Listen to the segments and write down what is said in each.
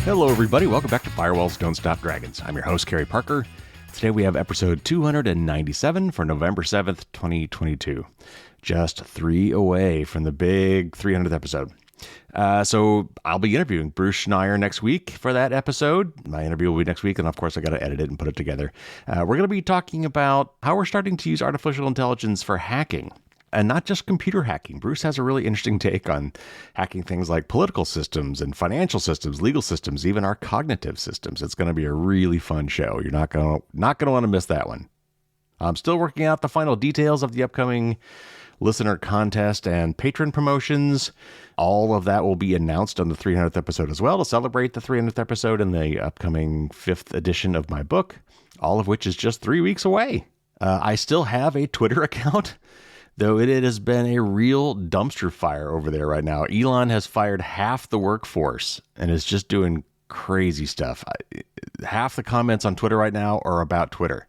Hello, everybody. Welcome back to Firewalls Don't Stop Dragons. I'm your host, Carey Parker. Today we have episode 297 for November 7th, 2022. Just 3 away from the big 300th episode. So I'll be interviewing Bruce Schneier next week for that episode. My interview will be next week, and of course I got to edit it and put it together. We're going to be talking about how we're starting to use artificial intelligence for hacking. And not just computer hacking. Bruce has a really interesting take on hacking things like political systems and financial systems, legal systems, even our cognitive systems. It's going to be a really fun show. You're not going to want to miss that one. I'm still working out the final details of the upcoming listener contest and patron promotions. All of that will be announced on the 300th episode as well to celebrate the 300th episode and the upcoming 5th edition of my book, all of which is just 3 weeks away. I still have a Twitter account, though it has been a real dumpster fire over there right now. Elon has fired half the workforce and is just doing crazy stuff. Half the comments on Twitter right now are about Twitter,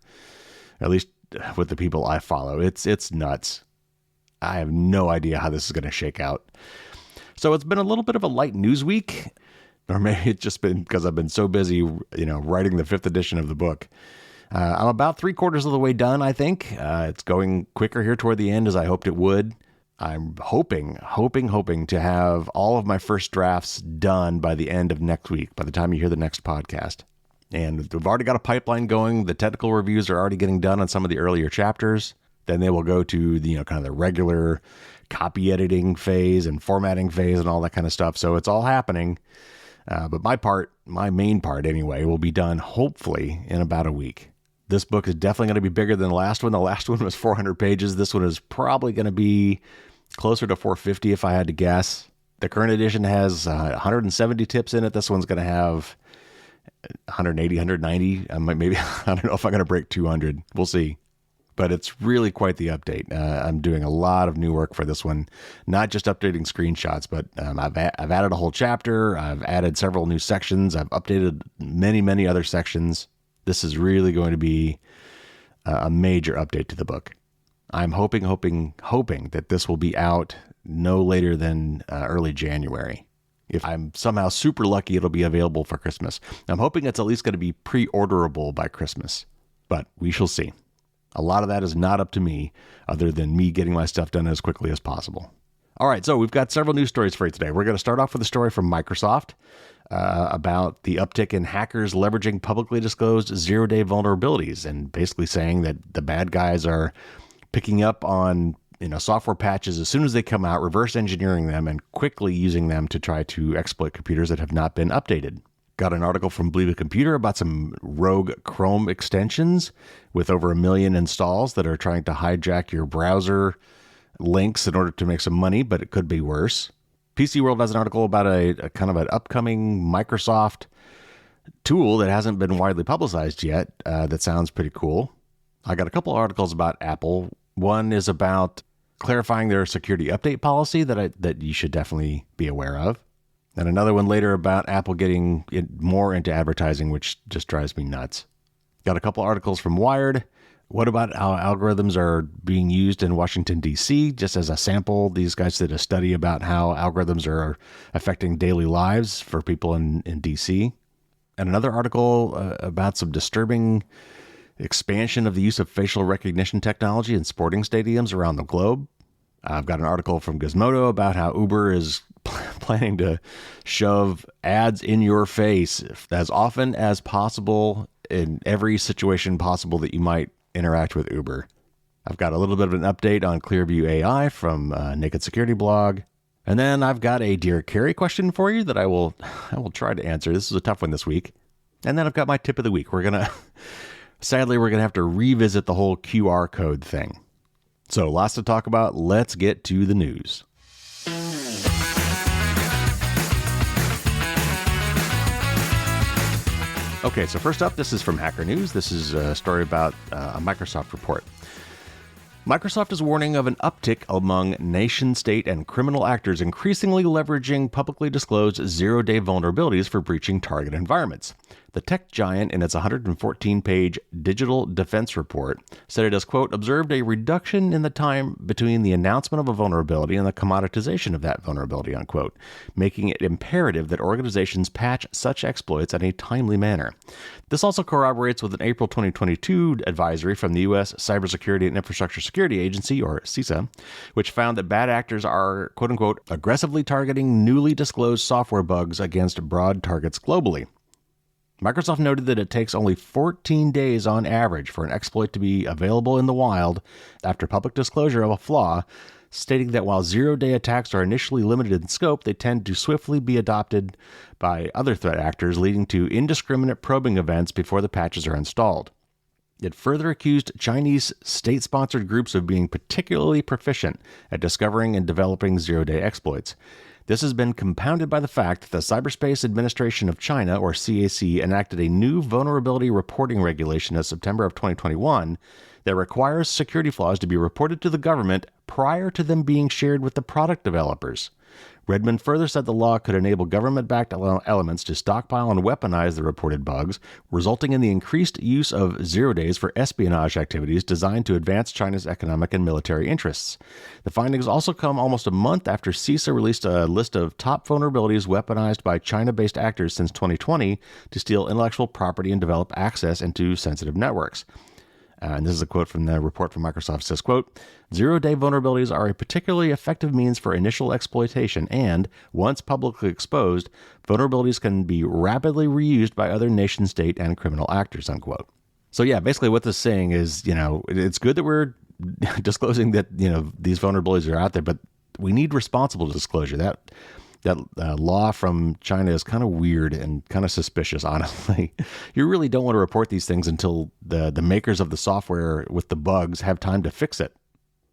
at least with the people I follow. It's nuts. I have no idea how this is going to shake out. So it's been a little bit of a light news week, or maybe it's just been because I've been so busy, writing the 5th edition of the book. I'm about 3/4 of the way done, I think. It's going quicker here toward the end as I hoped it would. I'm hoping to have all of my first drafts done by the end of next week, by the time you hear the next podcast. And we've already got a pipeline going. The technical reviews are already getting done on some of the earlier chapters. Then they will go to the, kind of the regular copy editing phase and formatting phase and all that kind of stuff. So it's all happening. But my main part anyway, will be done hopefully in about a week. This book is definitely going to be bigger than the last one. The last one was 400 pages. This one is probably going to be closer to 450 if I had to guess. The current edition has 170 tips in it. This one's going to have 180, 190. Maybe, I don't know if I'm going to break 200. We'll see. But it's really quite the update. I'm doing a lot of new work for this one, not just updating screenshots, but I've added a whole chapter. I've added several new sections. I've updated many, many other sections. This is really going to be a major update to the book. I'm hoping that this will be out no later than early January. If I'm somehow super lucky, it'll be available for Christmas. I'm hoping it's at least going to be pre-orderable by Christmas, but we shall see. A lot of that is not up to me, other than me getting my stuff done as quickly as possible. All right, so we've got several news stories for you today. We're going to start off with a story from Microsoft about the uptick in hackers leveraging publicly disclosed zero-day vulnerabilities and basically saying that the bad guys are picking up on software patches as soon as they come out, reverse engineering them, and quickly using them to try to exploit computers that have not been updated. Got an article from Believe a Computer about some rogue Chrome extensions with over 1 million installs that are trying to hijack your browser links in order to make some money, but it could be worse. PC World has an article about a kind of an upcoming Microsoft tool that hasn't been widely publicized yet that sounds pretty cool. I got a couple articles about Apple. One is about clarifying their security update policy that you should definitely be aware of. And another one later about Apple getting more into advertising, which just drives me nuts. Got a couple articles from Wired. What about how algorithms are being used in Washington, D.C.? Just as a sample, these guys did a study about how algorithms are affecting daily lives for people in D.C. And another article about some disturbing expansion of the use of facial recognition technology in sporting stadiums around the globe. I've got an article from Gizmodo about how Uber is planning to shove ads in your face as often as possible in every situation possible that you might interact with Uber. I've got a little bit of an update on Clearview AI from Naked Security Blog. And then I've got a Dear Carey question for you that I will try to answer. This is a tough one this week. And then I've got my tip of the week. Sadly, we're going to have to revisit the whole QR code thing. So lots to talk about. Let's get to the news. Okay, so first up, this is from Hacker News. This is a story about a Microsoft report. Microsoft is warning of an uptick among nation, state, and criminal actors increasingly leveraging publicly disclosed zero-day vulnerabilities for breaching target environments. The tech giant, in its 114-page digital defense report, said it has, quote, observed a reduction in the time between the announcement of a vulnerability and the commoditization of that vulnerability, unquote, making it imperative that organizations patch such exploits in a timely manner. This also corroborates with an April 2022 advisory from the U.S. Cybersecurity and Infrastructure Security Agency, or CISA, which found that bad actors are, quote unquote, aggressively targeting newly disclosed software bugs against broad targets globally. Microsoft noted that it takes only 14 days on average for an exploit to be available in the wild after public disclosure of a flaw, stating that while zero-day attacks are initially limited in scope, they tend to swiftly be adopted by other threat actors, leading to indiscriminate probing events before the patches are installed. It further accused Chinese state-sponsored groups of being particularly proficient at discovering and developing zero-day exploits. This has been compounded by the fact that the Cyberspace Administration of China, or CAC, enacted a new vulnerability reporting regulation in September of 2021 that requires security flaws to be reported to the government prior to them being shared with the product developers. Redmond further said the law could enable government-backed elements to stockpile and weaponize the reported bugs, resulting in the increased use of zero days for espionage activities designed to advance China's economic and military interests. The findings also come almost a month after CISA released a list of top vulnerabilities weaponized by China-based actors since 2020 to steal intellectual property and develop access into sensitive networks. And this is a quote from the report from Microsoft. It says, quote, zero-day vulnerabilities are a particularly effective means for initial exploitation, and once publicly exposed, vulnerabilities can be rapidly reused by other nation, state, and criminal actors, unquote. So yeah, basically what this is saying is, it's good that we're disclosing that, these vulnerabilities are out there, but we need responsible disclosure. That law from China is kind of weird and kind of suspicious, honestly. You really don't want to report these things until the makers of the software with the bugs have time to fix it.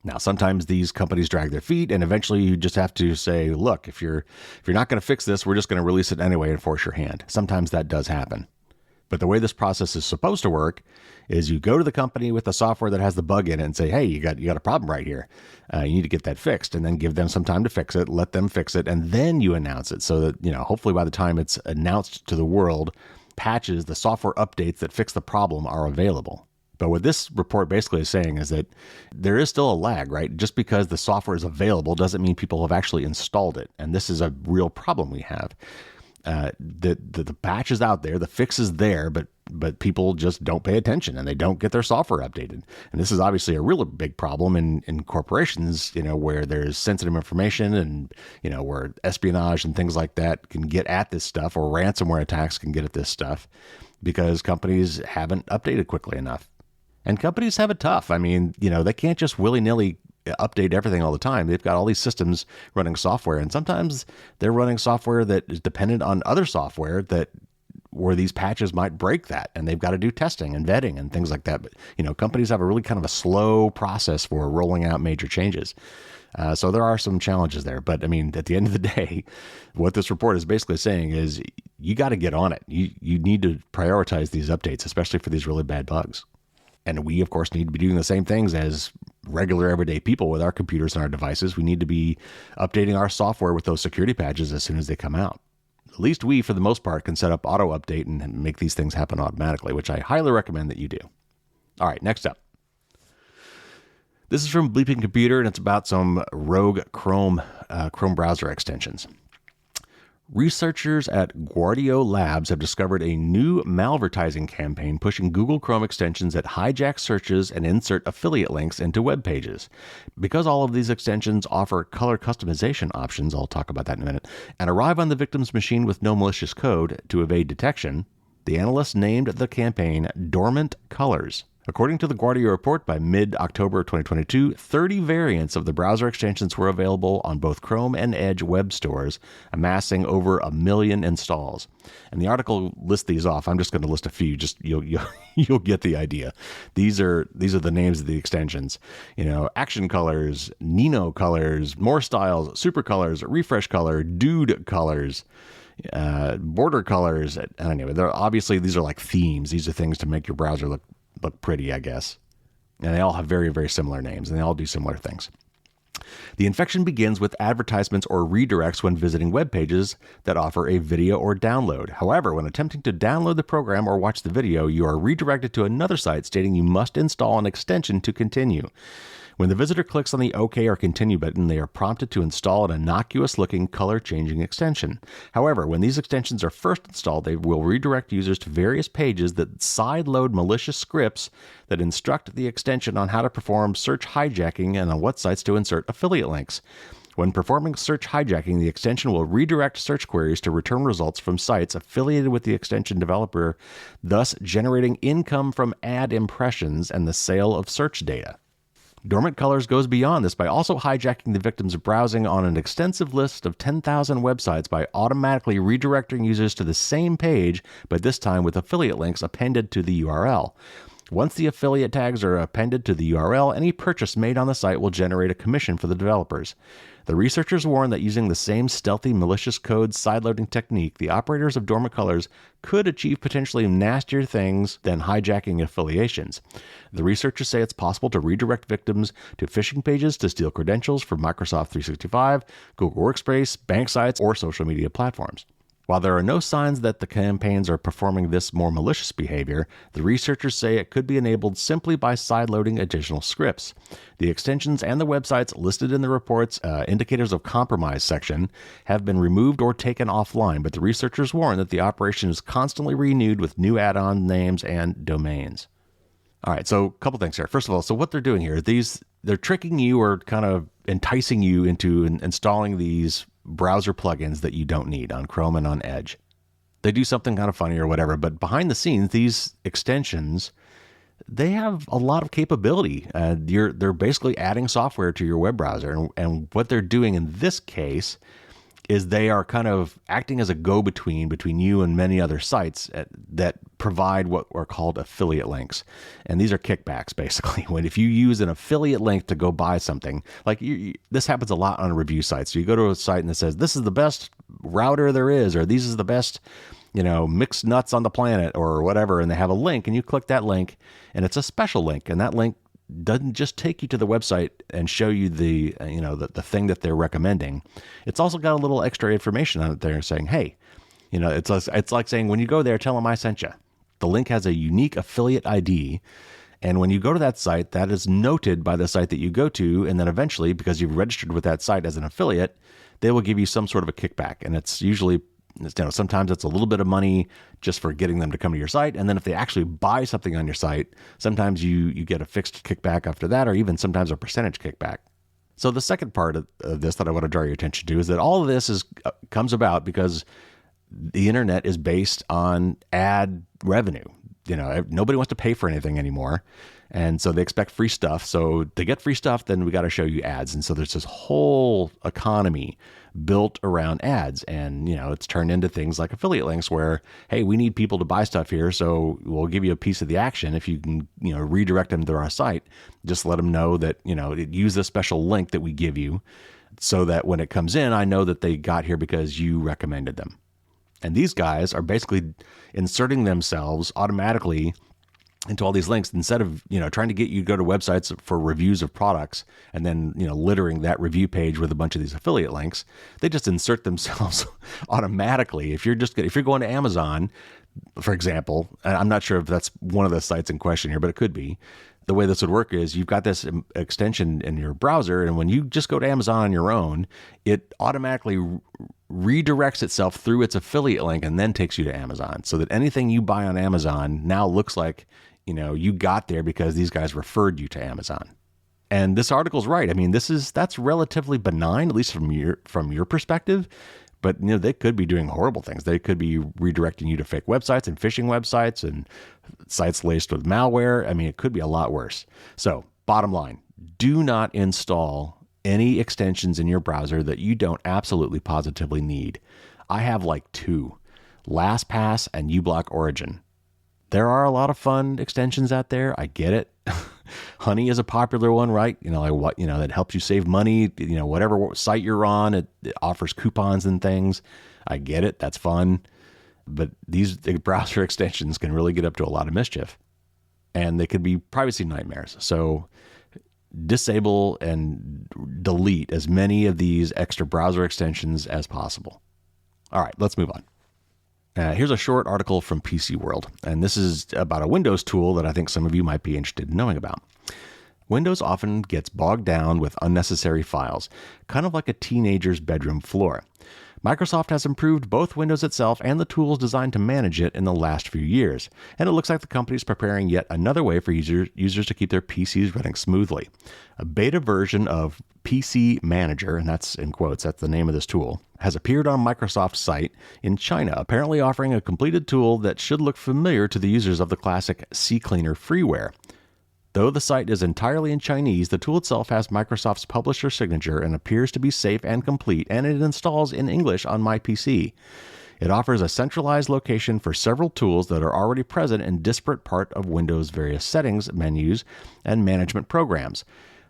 Now, sometimes these companies drag their feet, and eventually you just have to say, look, if you're not going to fix this, we're just going to release it anyway and force your hand. Sometimes that does happen. But the way this process is supposed to work is you go to the company with the software that has the bug in it and say, hey, you got a problem right here. You need to get that fixed, and then give them some time to fix it, let them fix it, and then you announce it so that, hopefully by the time it's announced to the world, patches, the software updates that fix the problem are available. But what this report basically is saying is that there is still a lag, right? Just because the software is available doesn't mean people have actually installed it. And this is a real problem we have. The patch is out there, the fix is there, but people just don't pay attention and they don't get their software updated. And this is obviously a really big problem in corporations, where there's sensitive information and, where espionage and things like that can get at this stuff, or ransomware attacks can get at this stuff because companies haven't updated quickly enough. And companies have it tough. I mean, they can't just willy-nilly update everything all the time. They've got all these systems running software, and sometimes they're running software that is dependent on other software where these patches might break that, and they've got to do testing and vetting and things like that. But, companies have a really kind of a slow process for rolling out major changes. So there are some challenges there. But I mean, at the end of the day, what this report is basically saying is you got to get on it. You need to prioritize these updates, especially for these really bad bugs. And we, of course, need to be doing the same things as regular everyday people with our computers and our devices. We need to be updating our software with those security patches as soon as they come out. At least we, for the most part, can set up auto update and make these things happen automatically, which I highly recommend that you do. All right, next up. This is from Bleeping Computer, and it's about some rogue Chrome browser extensions. Researchers at Guardio Labs have discovered a new malvertising campaign pushing Google Chrome extensions that hijack searches and insert affiliate links into web pages. Because all of these extensions offer color customization options, I'll talk about that in a minute, and arrive on the victim's machine with no malicious code to evade detection, the analysts named the campaign Dormant Colors. According to the Guardia report, by mid-October 2022, 30 variants of the browser extensions were available on both Chrome and Edge web stores, amassing over 1 million installs. And the article lists these off. I'm just going to list a few. Just you'll get the idea. These are the names of the extensions. Action Colors, Nino Colors, More Styles, Super Colors, Refresh Color, Dude Colors, Border Colors. I don't know. Obviously, these are like themes. These are things to make your browser look pretty, I guess. And they all have very, very similar names, and they all do similar things. The infection begins with advertisements or redirects when visiting web pages that offer a video or download. However, when attempting to download the program or watch the video, you are redirected to another site stating you must install an extension to continue. When the visitor clicks on the OK or Continue button, they are prompted to install an innocuous-looking, color-changing extension. However, when these extensions are first installed, they will redirect users to various pages that side-load malicious scripts that instruct the extension on how to perform search hijacking and on what sites to insert affiliate links. When performing search hijacking, the extension will redirect search queries to return results from sites affiliated with the extension developer, thus generating income from ad impressions and the sale of search data. Dormant Colors goes beyond this by also hijacking the victim's browsing on an extensive list of 10,000 websites by automatically redirecting users to the same page, but this time with affiliate links appended to the URL. Once the affiliate tags are appended to the URL, any purchase made on the site will generate a commission for the developers. The researchers warn that using the same stealthy, malicious code sideloading technique, the operators of Dormant Colors could achieve potentially nastier things than hijacking affiliations. The researchers say it's possible to redirect victims to phishing pages to steal credentials for Microsoft 365, Google Workspace, bank sites, or social media platforms. While there are no signs that the campaigns are performing this more malicious behavior, the researchers say it could be enabled simply by sideloading additional scripts. The extensions and the websites listed in the report's Indicators of Compromise section have been removed or taken offline, but the researchers warn that the operation is constantly renewed with new add-on names and domains. All right, so a couple things here. First of all, so what they're doing here, they're tricking you or kind of enticing you into installing these browser plugins that you don't need on Chrome and on Edge. They do something kind of funny or whatever, but behind the scenes, these extensions, they have a lot of capability. They're basically adding software to your web browser, and what they're doing in this case is they are kind of acting as a go-between between you and many other sites that provide what are called affiliate links. And these are kickbacks, basically. If you use an affiliate link to go buy something, like this happens a lot on review sites. So you go to a site and it says, this is the best router there is, or these is the best, mixed nuts on the planet, or whatever, and they have a link, and you click that link, and it's a special link, and that link doesn't just take you to the website and show you the thing that they're recommending. It's also got a little extra information on it there saying, hey, it's like saying, when you go there, tell them I sent you. The link has a unique affiliate ID. And when you go to that site, that is noted by the site that you go to. And then eventually, because you've registered with that site as an affiliate, they will give you some sort of a kickback. And it's usually, sometimes it's a little bit of money just for getting them to come to your site. And then if they actually buy something on your site, sometimes you get a fixed kickback after that, or even sometimes a percentage kickback. So the second part of this that I want to draw your attention to is that all of this comes about because the internet is based on ad revenue. Nobody wants to pay for anything anymore. And so they expect free stuff. So to get free stuff, then we got to show you ads. And so there's this whole economy built around ads. And, it's turned into things like affiliate links where, hey, we need people to buy stuff here. So we'll give you a piece of the action. If you can, redirect them to our site, just let them know that, use this special link that we give you so that when it comes in, I know that they got here because you recommended them. And these guys are basically inserting themselves automatically into all these links instead of, trying to get you to go to websites for reviews of products and then, littering that review page with a bunch of these affiliate links. They just insert themselves automatically. If you're going to Amazon, for example, and I'm not sure if that's one of the sites in question here, but it could be. The way this would work is you've got this extension in your browser, and when you just go to Amazon on your own, it automatically redirects itself through its affiliate link and then takes you to Amazon, so that anything you buy on Amazon now looks like, you got there because these guys referred you to Amazon. And this article's right. I mean, that's relatively benign, at least from your perspective. But, they could be doing horrible things. They could be redirecting you to fake websites and phishing websites and sites laced with malware. I mean, it could be a lot worse. So, bottom line, do not install any extensions in your browser that you don't absolutely positively need. I have like 2, LastPass and uBlock Origin. There are a lot of fun extensions out there. I get it. Honey is a popular one, right? That helps you save money. Whatever site you're on, it offers coupons and things. I get it. That's fun. But these browser extensions can really get up to a lot of mischief. and they could be privacy nightmares. So disable and delete as many of these extra browser extensions as possible. All right, let's move on. Here's a short article from PC World, and this is about a Windows tool that I think some of you might be interested in knowing about. Windows often gets bogged down with unnecessary files, kind of like a teenager's bedroom floor. Microsoft has improved both Windows itself and the tools designed to manage it in the last few years, and it looks like the company is preparing yet another way for users to keep their PCs running smoothly. A beta version of PC Manager, and that's in quotes, that's the name of this tool, has appeared on Microsoft's site in China, apparently offering a completed tool that should look familiar to the users of the classic CCleaner freeware. Though the site is entirely in Chinese, the tool itself has Microsoft's publisher signature and appears to be safe and complete, and it installs in English on my PC. It offers a centralized location for several tools that are already present in disparate parts of Windows' various settings, menus, and management programs.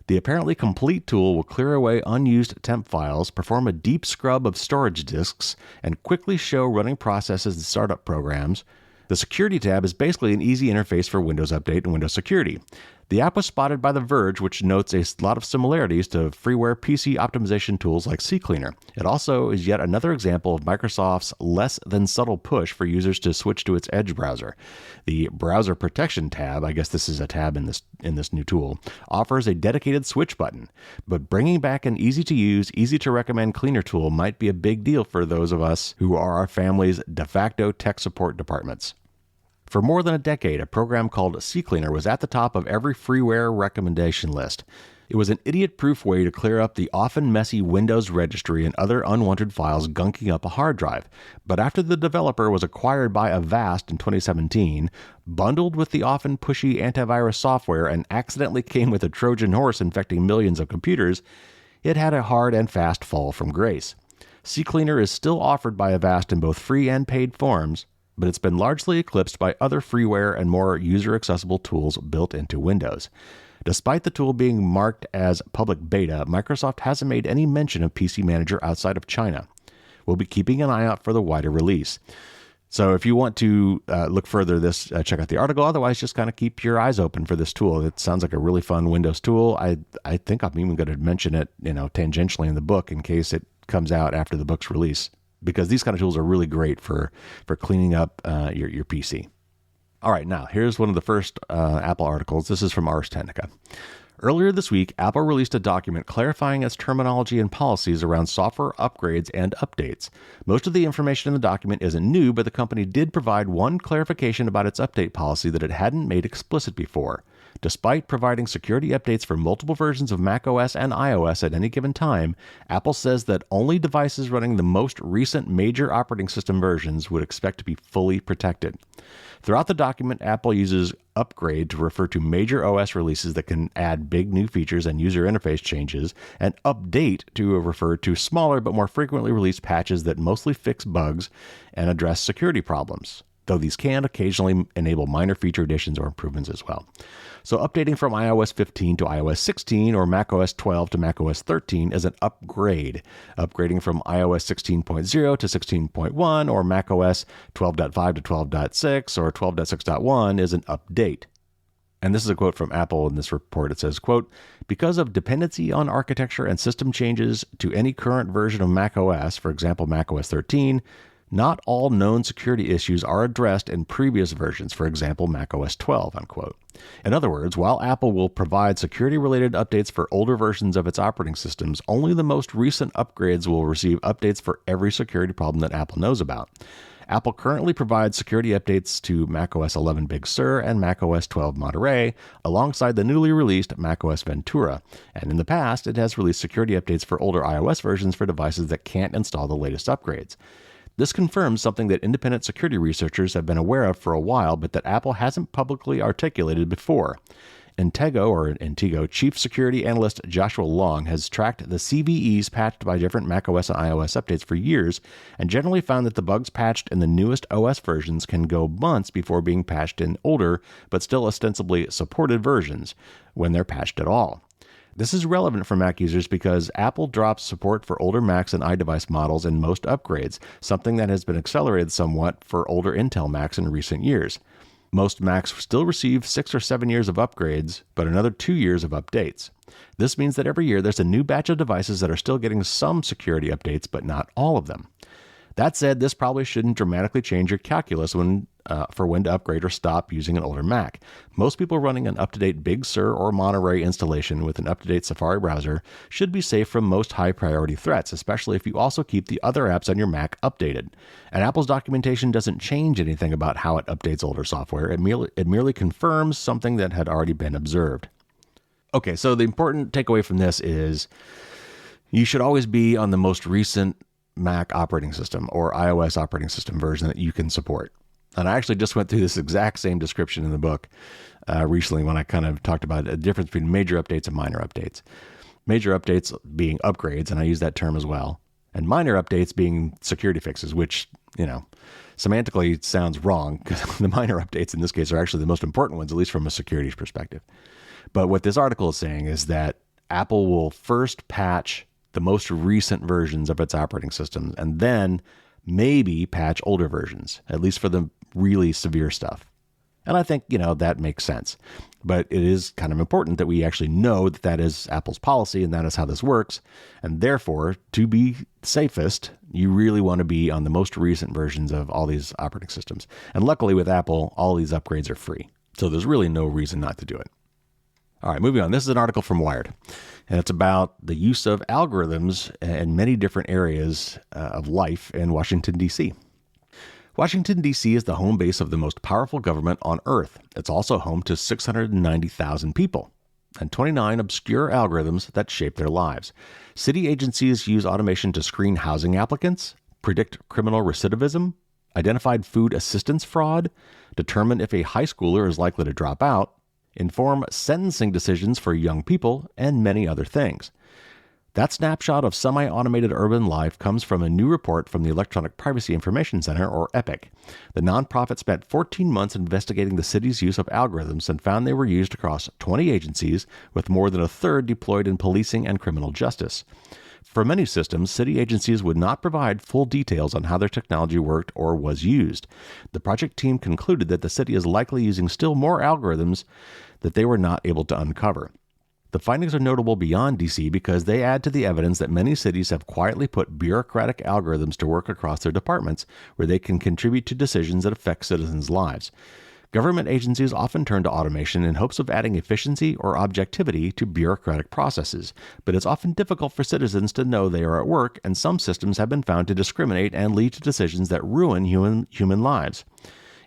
The apparently complete tool will clear away unused temp files, perform a deep scrub of storage disks, and quickly show running processes and startup programs. The Security tab is basically an easy interface for Windows Update and Windows Security. The app was spotted by The Verge, which notes a lot of similarities to freeware PC optimization tools like CCleaner. It also is yet another example of Microsoft's less than subtle push for users to switch to its Edge browser. The Browser Protection tab, I guess this is a tab in this new tool, offers a dedicated switch button. But bringing back an easy-to-use, easy-to-recommend cleaner tool might be a big deal for those of us who are our family's de facto tech support departments. For more than a decade, a program called CCleaner was at the top of every freeware recommendation list. It was an idiot-proof way to clear up the often messy Windows registry and other unwanted files gunking up a hard drive. But after the developer was acquired by Avast in 2017, bundled with the often pushy antivirus software and accidentally came with a Trojan horse infecting millions of computers, it had a hard and fast fall from grace. CCleaner is still offered by Avast in both free and paid forms, but it's been largely eclipsed by other freeware and more user-accessible tools built into Windows. Despite the tool being marked as public beta, Microsoft hasn't made any mention of PC Manager outside of China. We'll be keeping an eye out for the wider release. So if you want to look further this, check out the article. Otherwise, just kind of keep your eyes open for this tool. It sounds like a really fun Windows tool. I think I'm even going to mention it, tangentially in the book in case it comes out after the book's release, because these kind of tools are really great for cleaning up your PC. All right, now here's one of the first Apple articles. This is from Ars Technica. Earlier this week, Apple released a document clarifying its terminology and policies around software upgrades and updates. Most of the information in the document isn't new, but the company did provide one clarification about its update policy that it hadn't made explicit before. Despite providing security updates for multiple versions of macOS and iOS at any given time, Apple says that only devices running the most recent major operating system versions would expect to be fully protected. Throughout the document, Apple uses upgrade to refer to major OS releases that can add big new features and user interface changes, and update to refer to smaller but more frequently released patches that mostly fix bugs and address security problems, though these can occasionally enable minor feature additions or improvements as well. So updating from iOS 15 to iOS 16 or macOS 12 to macOS 13 is an upgrade. Upgrading from iOS 16.0 to 16.1 or macOS 12.5 to 12.6 or 12.6.1 is an update. And this is a quote from Apple in this report. It says, quote, "Because of dependency on architecture and system changes to any current version of macOS, for example, macOS 13, not all known security issues are addressed in previous versions, for example, macOS 12, unquote. In other words, while Apple will provide security-related updates for older versions of its operating systems, only the most recent upgrades will receive updates for every security problem that Apple knows about. Apple currently provides security updates to macOS 11 Big Sur and macOS 12 Monterey, alongside the newly released macOS Ventura. And in the past, it has released security updates for older iOS versions for devices that can't install the latest upgrades. This confirms something that independent security researchers have been aware of for a while, but that Apple hasn't publicly articulated before. Intego Chief Security Analyst Joshua Long has tracked the CVEs patched by different macOS and iOS updates for years, and generally found that the bugs patched in the newest OS versions can go months before being patched in older, but still ostensibly supported versions, when they're patched at all. This is relevant for Mac users because Apple drops support for older Macs and iDevice models in most upgrades, something that has been accelerated somewhat for older Intel Macs in recent years. Most Macs still receive 6 or 7 years of upgrades, but another 2 years of updates. This means that every year there's a new batch of devices that are still getting some security updates, but not all of them. That said, this probably shouldn't dramatically change your calculus for when to upgrade or stop using an older Mac. Most people running an up-to-date Big Sur or Monterey installation with an up-to-date Safari browser should be safe from most high-priority threats, especially if you also keep the other apps on your Mac updated. And Apple's documentation doesn't change anything about how it updates older software. It merely confirms something that had already been observed. Okay, so the important takeaway from this is you should always be on the most recent Mac operating system or iOS operating system version that you can support. And I actually just went through this exact same description in the book recently when I kind of talked about a difference between major updates and minor updates. Major updates being upgrades, and I use that term as well, and minor updates being security fixes, which, semantically sounds wrong because the minor updates in this case are actually the most important ones, at least from a security perspective. But what this article is saying is that Apple will first patch the most recent versions of its operating systems and then maybe patch older versions, at least for the really severe stuff. And I think, that makes sense. But it is kind of important that we actually know that that is Apple's policy and that is how this works. And therefore, to be safest, you really want to be on the most recent versions of all these operating systems. And luckily with Apple, all these upgrades are free. So there's really no reason not to do it. All right, moving on. This is an article from Wired, and it's about the use of algorithms in many different areas of life in Washington, D.C. Washington, D.C. is the home base of the most powerful government on Earth. It's also home to 690,000 people and 29 obscure algorithms that shape their lives. City agencies use automation to screen housing applicants, predict criminal recidivism, identify food assistance fraud, determine if a high schooler is likely to drop out, inform sentencing decisions for young people, and many other things. That snapshot of semi-automated urban life comes from a new report from the Electronic Privacy Information Center, or EPIC. The nonprofit spent 14 months investigating the city's use of algorithms and found they were used across 20 agencies, with more than a third deployed in policing and criminal justice. For many systems, city agencies would not provide full details on how their technology worked or was used. The project team concluded that the city is likely using still more algorithms that they were not able to uncover. The findings are notable beyond DC because they add to the evidence that many cities have quietly put bureaucratic algorithms to work across their departments where they can contribute to decisions that affect citizens' lives. Government agencies often turn to automation in hopes of adding efficiency or objectivity to bureaucratic processes, but it's often difficult for citizens to know they are at work, and some systems have been found to discriminate and lead to decisions that ruin human lives.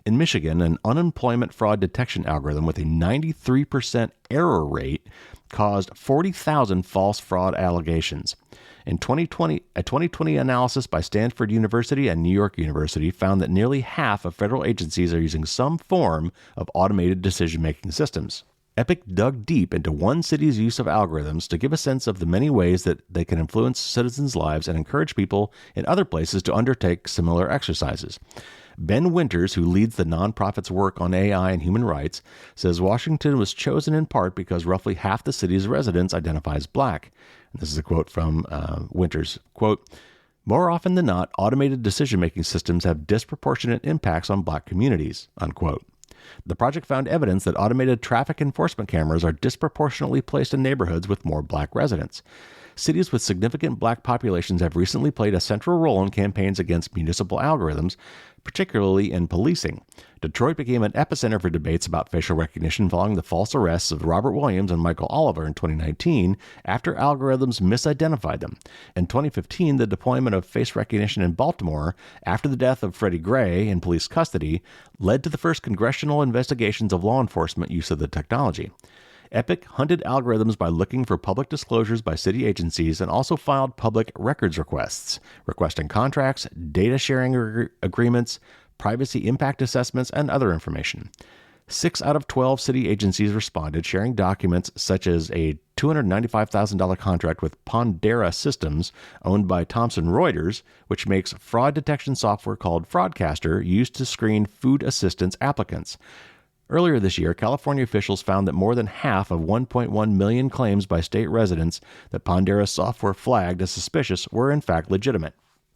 In Michigan, an unemployment fraud detection algorithm with a 93% error rate caused 40,000 false fraud allegations. In 2020, a 2020 analysis by Stanford University and New York University found that nearly half of federal agencies are using some form of automated decision-making systems. EPIC dug deep into one city's use of algorithms to give a sense of the many ways that they can influence citizens' lives and encourage people in other places to undertake similar exercises. Ben Winters, who leads the nonprofit's work on AI and human rights, says Washington was chosen in part because roughly half the city's residents identify as Black. And this is a quote from Winters. Quote, "More often than not, automated decision-making systems have disproportionate impacts on Black communities," unquote. The project found evidence that automated traffic enforcement cameras are disproportionately placed in neighborhoods with more Black residents. Cities with significant Black populations have recently played a central role in campaigns against municipal algorithms, particularly in policing. Detroit became an epicenter for debates about facial recognition following the false arrests of Robert Williams and Michael Oliver in 2019 after algorithms misidentified them. In 2015, the deployment of face recognition in Baltimore after the death of Freddie Gray in police custody led to the first congressional investigations of law enforcement use of the technology. EPIC hunted algorithms by looking for public disclosures by city agencies and also filed public records requests, requesting contracts, data sharing agreements, privacy impact assessments, and other information. 6 out of 12 city agencies responded, sharing documents such as a $295,000 contract with Pondera Systems, owned by Thomson Reuters, which makes fraud detection software called Fraudcaster used to screen food assistance applicants. Earlier this year, California officials found that more than half of 1.1 million claims by state residents that Pondera's software flagged as suspicious were in fact legitimate.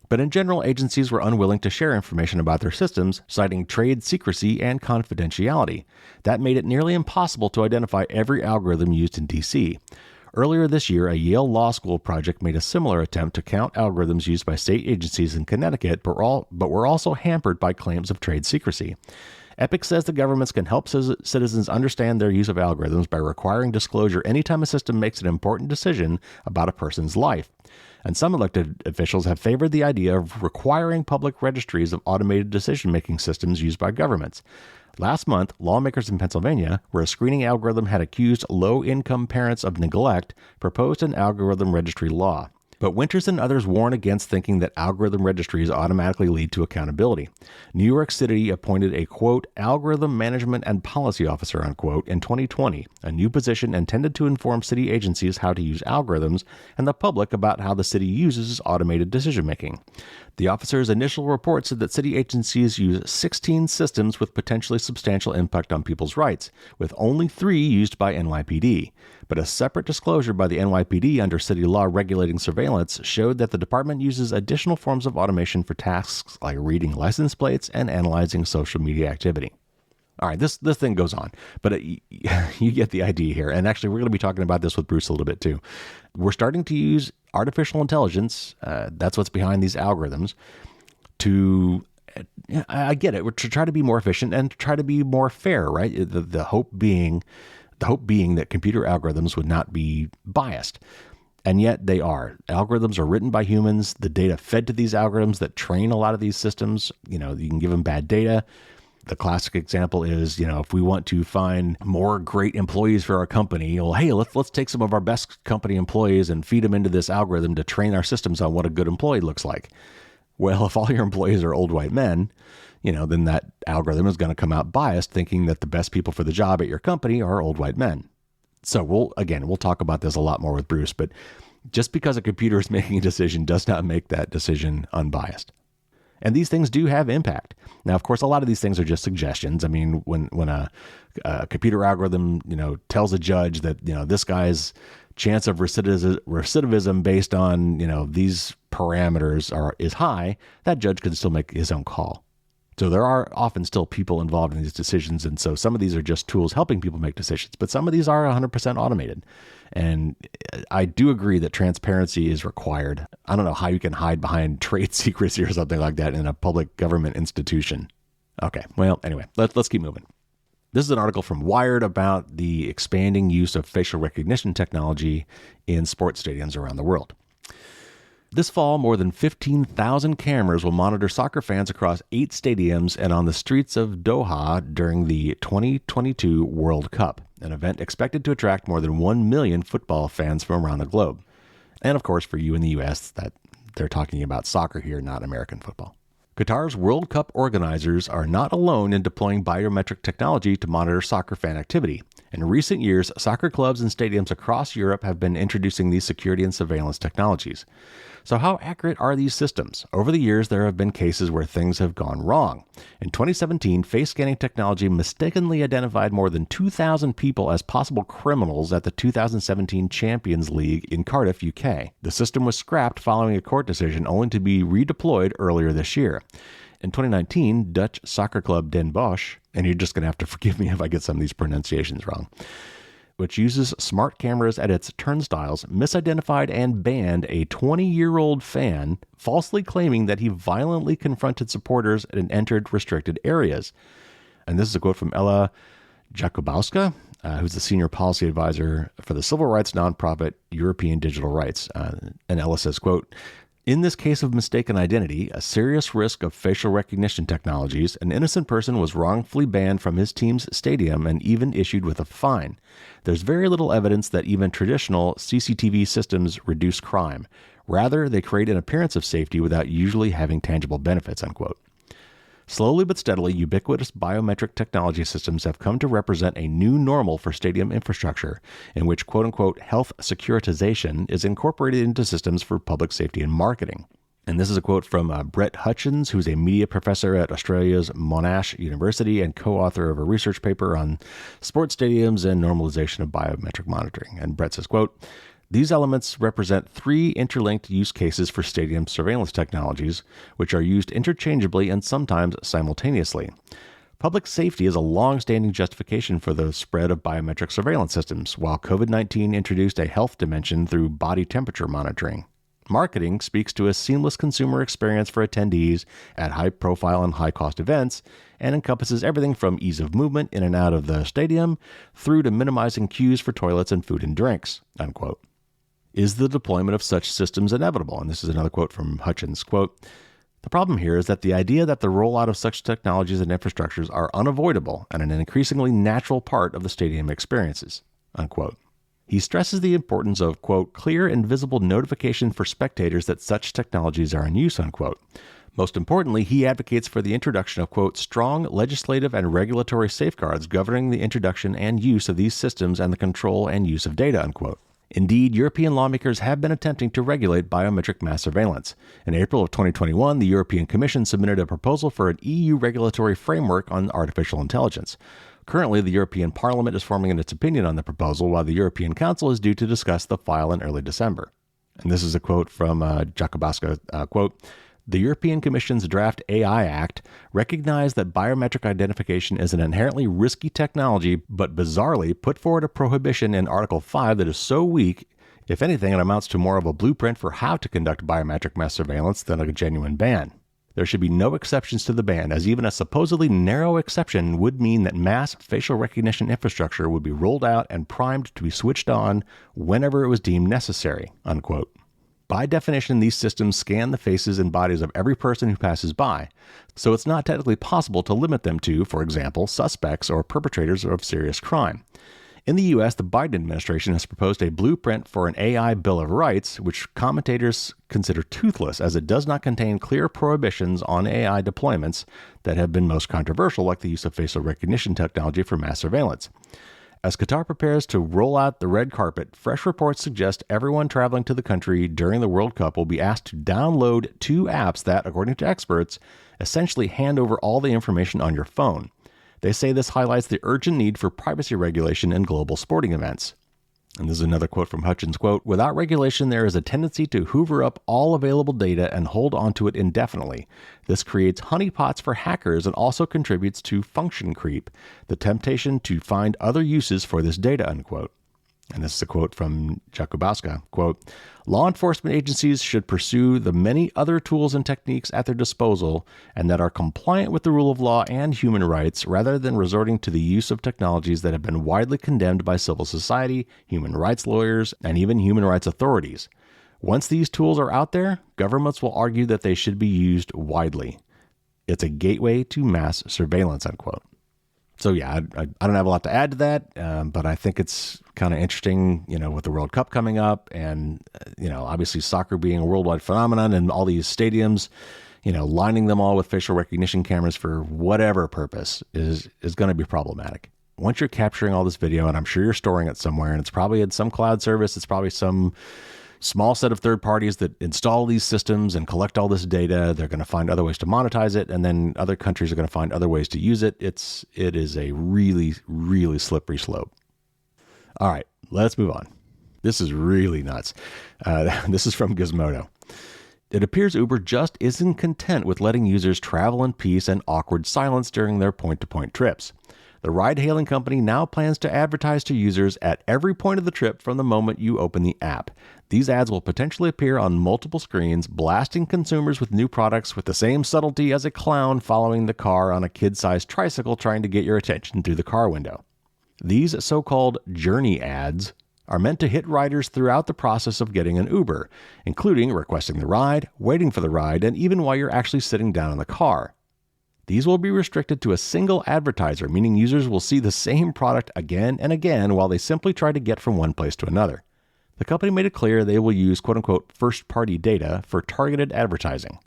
But in general, agencies were unwilling to share information about their systems, citing trade secrecy and confidentiality. That made it nearly impossible to identify every algorithm used in D.C. Earlier this year, a Yale Law School project made a similar attempt to count algorithms used by state agencies in Connecticut, but were also hampered by claims of trade secrecy. Epic says the governments can help citizens understand their use of algorithms by requiring disclosure anytime a system makes an important decision about a person's life. And some elected officials have favored the idea of requiring public registries of automated decision-making systems used by governments. Last month, lawmakers in Pennsylvania, where a screening algorithm had accused low-income parents of neglect, proposed an algorithm registry law. But Winters and others warn against thinking that algorithm registries automatically lead to accountability. New York City appointed a, quote, algorithm management and policy officer, unquote, in 2020, a new position intended to inform city agencies how to use algorithms and the public about how the city uses automated decision-making. The officer's initial report said that city agencies use 16 systems with potentially substantial impact on people's rights, with only 3 used by NYPD. But a separate disclosure by the NYPD under city law regulating surveillance showed that the department uses additional forms of automation for tasks like reading license plates and analyzing social media activity. All right, this thing goes on, but you get the idea here. And actually, we're going to be talking about this with Bruce a little bit too. We're starting to use artificial intelligence, that's what's behind these algorithms, to, I get it, to try to be more efficient and to try to be more fair, right? The hope being that computer algorithms would not be biased. And yet they are. Algorithms are written by humans. The data fed to these algorithms that train a lot of these systems, you can give them bad data. The classic example is, if we want to find more great employees for our company, well, hey, let's take some of our best company employees and feed them into this algorithm to train our systems on what a good employee looks like. Well, if all your employees are old white men, then that algorithm is going to come out biased, thinking that the best people for the job at your company are old white men. So we'll talk about this a lot more with Bruce, but just because a computer is making a decision does not make that decision unbiased. And these things do have impact. Now, of course, a lot of these things are just suggestions. I mean, when a computer algorithm, tells a judge that, this guy's chance of recidivism based on, these parameters is high, that judge can still make his own call. So there are often still people involved in these decisions. And so some of these are just tools helping people make decisions, but some of these are 100% automated. And I do agree that transparency is required. I don't know how you can hide behind trade secrecy or something like that in a public government institution. Okay, well, anyway, let's keep moving. This is an article from Wired about the expanding use of facial recognition technology in sports stadiums around the world. This fall, more than 15,000 cameras will monitor soccer fans across 8 stadiums and on the streets of Doha during the 2022 World Cup, an event expected to attract more than 1 million football fans from around the globe. And of course, for you in the U.S., that they're talking about soccer here, not American football. Qatar's World Cup organizers are not alone in deploying biometric technology to monitor soccer fan activity. In recent years, soccer clubs and stadiums across Europe have been introducing these security and surveillance technologies. So how accurate are these systems? Over the years, there have been cases where things have gone wrong. In 2017, face scanning technology mistakenly identified more than 2,000 people as possible criminals at the 2017 Champions League in Cardiff, UK. The system was scrapped following a court decision, only to be redeployed earlier this year. In 2019, Dutch soccer club Den Bosch, and you're just going to have to forgive me if I get some of these pronunciations wrong, which uses smart cameras at its turnstiles, misidentified and banned a 20-year-old fan, falsely claiming that he violently confronted supporters and entered restricted areas. And this is a quote from Ella Jakubowska, who's the senior policy advisor for the civil rights nonprofit European Digital Rights. And Ella says, quote, "In this case of mistaken identity, a serious risk of facial recognition technologies, an innocent person was wrongfully banned from his team's stadium and even issued with a fine. There's very little evidence that even traditional CCTV systems reduce crime. Rather, they create an appearance of safety without usually having tangible benefits," unquote. Slowly but steadily, ubiquitous biometric technology systems have come to represent a new normal for stadium infrastructure, in which quote-unquote health securitization is incorporated into systems for public safety and marketing. And this is a quote from Brett Hutchins, who's a media professor at Australia's Monash University and co-author of a research paper on sports stadiums and normalization of biometric monitoring. And Brett says, quote, These elements represent three interlinked use cases for stadium surveillance technologies, which are used interchangeably and sometimes simultaneously. Public safety is a long-standing justification for the spread of biometric surveillance systems, while COVID-19 introduced a health dimension through body temperature monitoring. Marketing speaks to a seamless consumer experience for attendees at high-profile and high-cost events and encompasses everything from ease of movement in and out of the stadium through to minimizing queues for toilets and food and drinks, unquote. Is the deployment of such systems inevitable? And this is another quote from Hutchins, quote, "The problem here is that the idea that the rollout of such technologies and infrastructures are unavoidable and an increasingly natural part of the stadium experiences," unquote. He stresses the importance of, quote, "clear and visible notification for spectators that such technologies are in use," unquote. Most importantly, he advocates for the introduction of, quote, "strong legislative and regulatory safeguards governing the introduction and use of these systems and the control and use of data," unquote. Indeed, European lawmakers have been attempting to regulate biometric mass surveillance. In April of 2021, the European Commission submitted a proposal for an EU regulatory framework on artificial intelligence. Currently, the European Parliament is forming its opinion on the proposal, while the European Council is due to discuss the file in early December. And this is a quote from Jakubaska, quote, "The European Commission's draft AI Act recognized that biometric identification is an inherently risky technology, but bizarrely put forward a prohibition in Article 5 that is so weak, if anything, it amounts to more of a blueprint for how to conduct biometric mass surveillance than a genuine ban. There should be no exceptions to the ban, as even a supposedly narrow exception would mean that mass facial recognition infrastructure would be rolled out and primed to be switched on whenever it was deemed necessary," unquote. By definition, these systems scan the faces and bodies of every person who passes by, so it's not technically possible to limit them to, for example, suspects or perpetrators of serious crime. In the U.S., the Biden administration has proposed a blueprint for an AI Bill of Rights, which commentators consider toothless as it does not contain clear prohibitions on AI deployments that have been most controversial, like the use of facial recognition technology for mass surveillance. As Qatar prepares to roll out the red carpet, fresh reports suggest everyone traveling to the country during the World Cup will be asked to download two apps that, according to experts, essentially hand over all the information on your phone. They say this highlights the urgent need for privacy regulation in global sporting events. And this is another quote from Hutchins, quote, "Without regulation, there is a tendency to hoover up all available data and hold onto it indefinitely. This creates honeypots for hackers and also contributes to function creep, the temptation to find other uses for this data," unquote. And this is a quote from Jakubaska, quote, "Law enforcement agencies should pursue the many other tools and techniques at their disposal and that are compliant with the rule of law and human rights rather than resorting to the use of technologies that have been widely condemned by civil society, human rights lawyers, and even human rights authorities. Once these tools are out there, governments will argue that they should be used widely. It's a gateway to mass surveillance," unquote. So yeah, I don't have a lot to add to that, but I think it's kind of interesting, with the World Cup coming up and, obviously soccer being a worldwide phenomenon and all these stadiums, lining them all with facial recognition cameras for whatever purpose is going to be problematic. Once you're capturing all this video, and I'm sure you're storing it somewhere, and it's probably in some cloud service, it's probably some small set of third parties that install these systems and collect all this data. They're going to find other ways to monetize it, and then other countries are going to find other ways to use it. It is a really, really slippery slope. All right, let's move on. This is really nuts. This is from Gizmodo. It appears Uber just isn't content with letting users travel in peace and awkward silence during their point-to-point trips. The ride-hailing company now plans to advertise to users at every point of the trip from the moment you open the app. These ads will potentially appear on multiple screens, blasting consumers with new products with the same subtlety as a clown following the car on a kid-sized tricycle trying to get your attention through the car window. These so-called journey ads are meant to hit riders throughout the process of getting an Uber, including requesting the ride, waiting for the ride, and even while you're actually sitting down in the car. These will be restricted to a single advertiser, meaning users will see the same product again and again while they simply try to get from one place to another. The company made it clear they will use quote-unquote first-party data for targeted advertising.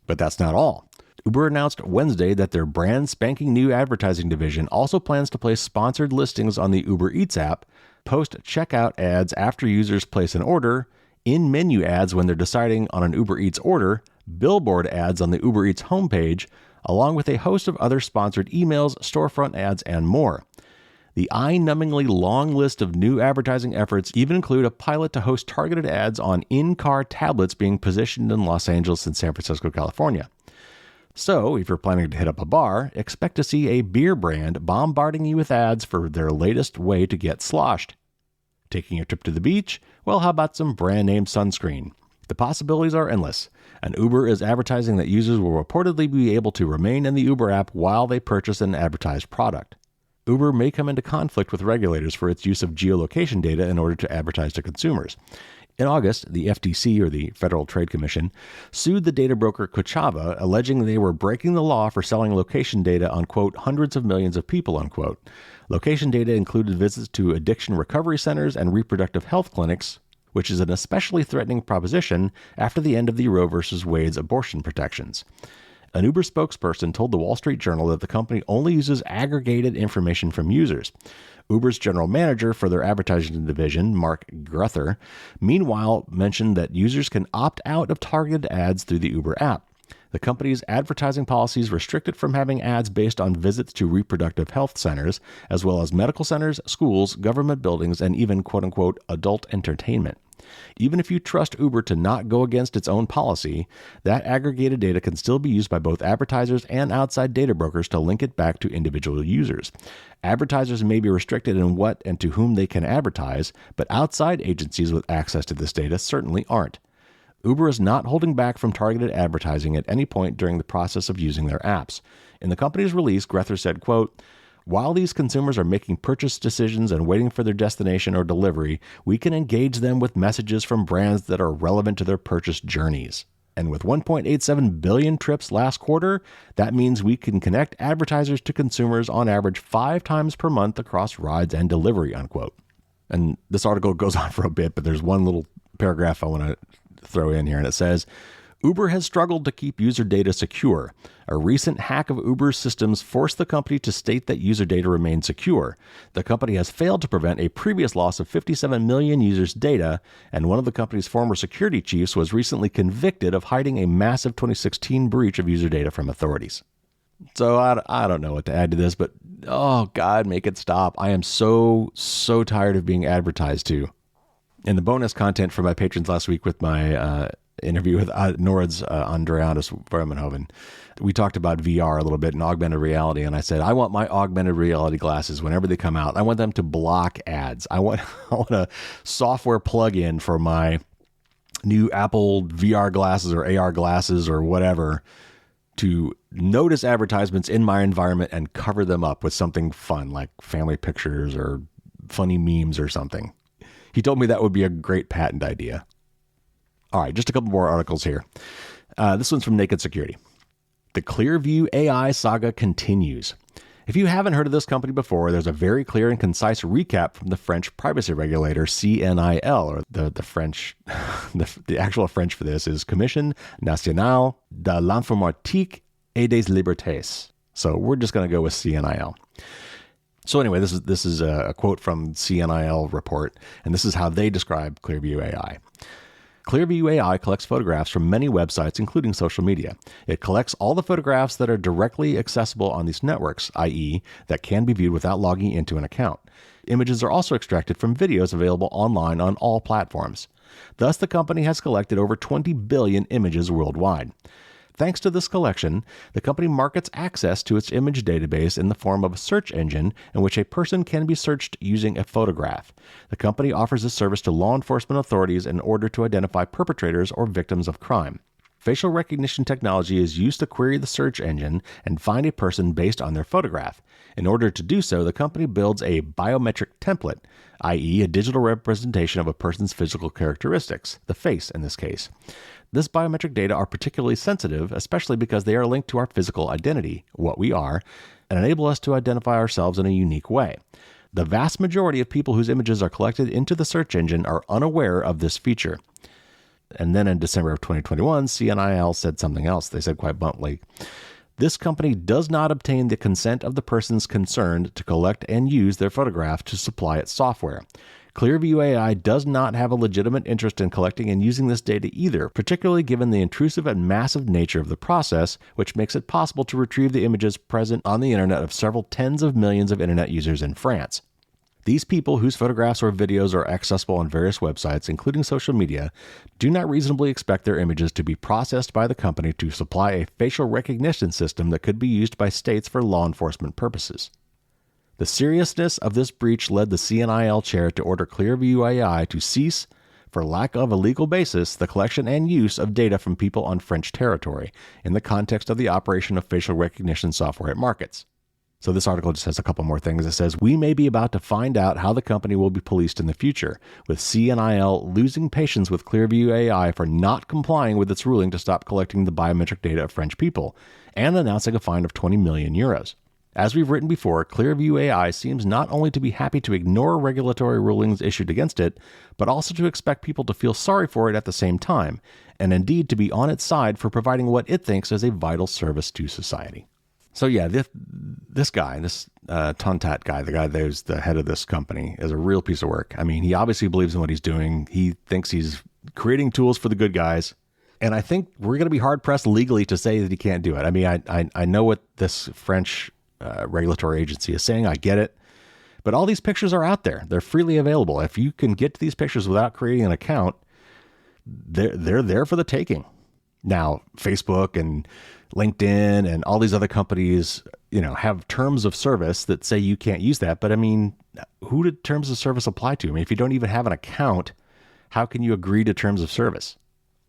But that's not all. Uber announced Wednesday that their brand spanking new advertising division also plans to place sponsored listings on the Uber Eats app, post checkout ads after users place an order, in-menu ads when they're deciding on an Uber Eats order, billboard ads on the Uber Eats homepage, along with a host of other sponsored emails, storefront ads, and more. The eye-numbingly long list of new advertising efforts even include a pilot to host targeted ads on in-car tablets being positioned in Los Angeles and San Francisco, California. So, if you're planning to hit up a bar, expect to see a beer brand bombarding you with ads for their latest way to get sloshed. Taking a trip to the beach? Well, how about some brand-name sunscreen? The possibilities are endless, and Uber is advertising that users will reportedly be able to remain in the Uber app while they purchase an advertised product. Uber may come into conflict with regulators for its use of geolocation data in order to advertise to consumers. In August, the FTC, or the Federal Trade Commission, sued the data broker Kochava, alleging they were breaking the law for selling location data on, quote, hundreds of millions of people, unquote. Location data included visits to addiction recovery centers and reproductive health clinics, which is an especially threatening proposition after the end of the Roe v. Wade's abortion protections. An Uber spokesperson told the Wall Street Journal that the company only uses aggregated information from users. Uber's general manager for their advertising division, Mark Gruther, meanwhile mentioned that users can opt out of targeted ads through the Uber app. The company's advertising policies restrict it from having ads based on visits to reproductive health centers, as well as medical centers, schools, government buildings, and even quote-unquote adult entertainment. Even if you trust Uber to not go against its own policy, that aggregated data can still be used by both advertisers and outside data brokers to link it back to individual users. Advertisers may be restricted in what and to whom they can advertise, but outside agencies with access to this data certainly aren't. Uber is not holding back from targeted advertising at any point during the process of using their apps. In the company's release, Gruther said, quote, "While these consumers are making purchase decisions and waiting for their destination or delivery, we can engage them with messages from brands that are relevant to their purchase journeys. And with 1.87 billion trips last quarter, that means we can connect advertisers to consumers on average 5 times per month across rides and delivery," unquote. And this article goes on for a bit, but there's one little paragraph I want to throw in here, and it says, Uber has struggled to keep user data secure. A recent hack of Uber's systems forced the company to state that user data remains secure. The company has failed to prevent a previous loss of 57 million users' data, and one of the company's former security chiefs was recently convicted of hiding a massive 2016 breach of user data from authorities. So I don't know what to add to this, but oh God, make it stop. I am so tired of being advertised to. In the bonus content for my patrons last week with my interview with Noord's Andreas Vermenhoven, we talked about VR a little bit and augmented reality, and I said, I want my augmented reality glasses whenever they come out. I want them to block ads. I want a software plug-in for my new Apple VR glasses or AR glasses or whatever to notice advertisements in my environment and cover them up with something fun like family pictures or funny memes or something. He told me that would be a great patent idea. All right, just a couple more articles here. This one's from Naked Security. The Clearview AI saga continues. If you haven't heard of this company before, there's a very clear and concise recap from the French privacy regulator CNIL, or the French, the actual French for this is Commission Nationale de l'Informatique et des Libertés. So we're just going to go with CNIL. So anyway, this is a quote from CNIL report, and this is how they describe Clearview AI. Clearview AI collects photographs from many websites, including social media. It collects all the photographs that are directly accessible on these networks, i.e., that can be viewed without logging into an account. Images are also extracted from videos available online on all platforms. Thus, the company has collected over 20 billion images worldwide. Thanks to this collection, the company markets access to its image database in the form of a search engine in which a person can be searched using a photograph. The company offers this service to law enforcement authorities in order to identify perpetrators or victims of crime. Facial recognition technology is used to query the search engine and find a person based on their photograph. In order to do so, the company builds a biometric template, i.e., a digital representation of a person's physical characteristics, the face in this case. This biometric data are particularly sensitive, especially because they are linked to our physical identity, what we are, and enable us to identify ourselves in a unique way. The vast majority of people whose images are collected into the search engine are unaware of this feature. And then in December of 2021, CNIL said something else. They said quite bluntly, this company does not obtain the consent of the persons concerned to collect and use their photograph to supply its software. Clearview AI does not have a legitimate interest in collecting and using this data either, particularly given the intrusive and massive nature of the process, which makes it possible to retrieve the images present on the internet of several tens of millions of internet users in France. These people whose photographs or videos are accessible on various websites, including social media, do not reasonably expect their images to be processed by the company to supply a facial recognition system that could be used by states for law enforcement purposes. The seriousness of this breach led the CNIL chair to order Clearview AI to cease, for lack of a legal basis, the collection and use of data from people on French territory in the context of the operation of facial recognition software it markets. So this article just has a couple more things. It says, we may be about to find out how the company will be policed in the future, with CNIL losing patience with Clearview AI for not complying with its ruling to stop collecting the biometric data of French people, and announcing a fine of 20 million euros. As we've written before, Clearview AI seems not only to be happy to ignore regulatory rulings issued against it, but also to expect people to feel sorry for it at the same time, and indeed to be on its side for providing what it thinks is a vital service to society. So yeah, this guy, this Tontat guy, the guy who's the head of this company, is a real piece of work. I mean, he obviously believes in what he's doing. He thinks he's creating tools for the good guys. And I think we're going to be hard-pressed legally to say that he can't do it. I mean, I know what this French regulatory agency is saying. I get it. But all these pictures are out there. They're freely available. If you can get to these pictures without creating an account, they're there for the taking. Now, Facebook and LinkedIn and all these other companies, have terms of service that say you can't use that. But I mean, who did terms of service apply to? I mean, if you don't even have an account, how can you agree to terms of service?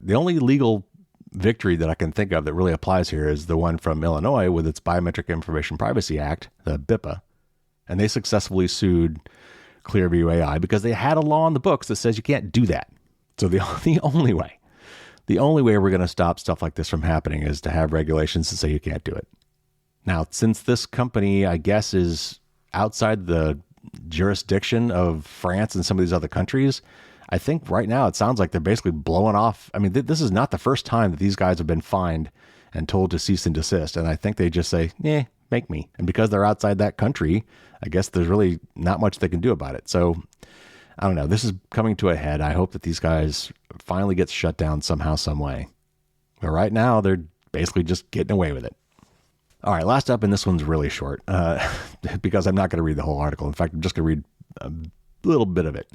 The only legal victory that I can think of that really applies here is the one from Illinois with its Biometric Information Privacy Act, the BIPA. And they successfully sued Clearview AI because they had a law in the books that says you can't do that. So the only way we're going to stop stuff like this from happening is to have regulations that say you can't do it. Now, since this company, I guess, is outside the jurisdiction of France and some of these other countries, I think right now it sounds like they're basically blowing off. I mean, this is not the first time that these guys have been fined and told to cease and desist. And I think they just say, make me. And because they're outside that country, I guess there's really not much they can do about it. So I don't know. This is coming to a head. I hope that these guys finally get shut down somehow, some way. But right now, they're basically just getting away with it. All right, last up, and this one's really short because I'm not going to read the whole article. In fact, I'm just going to read a little bit of it.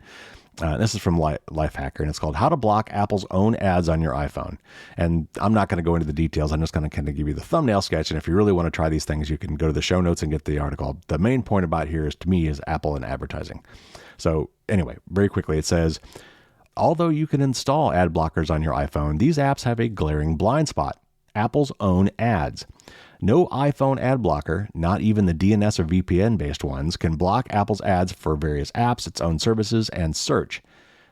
This is from Lifehacker, and it's called How to Block Apple's Own Ads on Your iPhone. And I'm not going to go into the details. I'm just going to kind of give you the thumbnail sketch. And if you really want to try these things, you can go to the show notes and get the article. The main point about here is, to me, is Apple and advertising. So anyway, very quickly, it says, although you can install ad blockers on your iPhone, these apps have a glaring blind spot: Apple's own ads. No iPhone ad blocker, not even the DNS or VPN-based ones, can block Apple's ads for various apps, its own services, and search.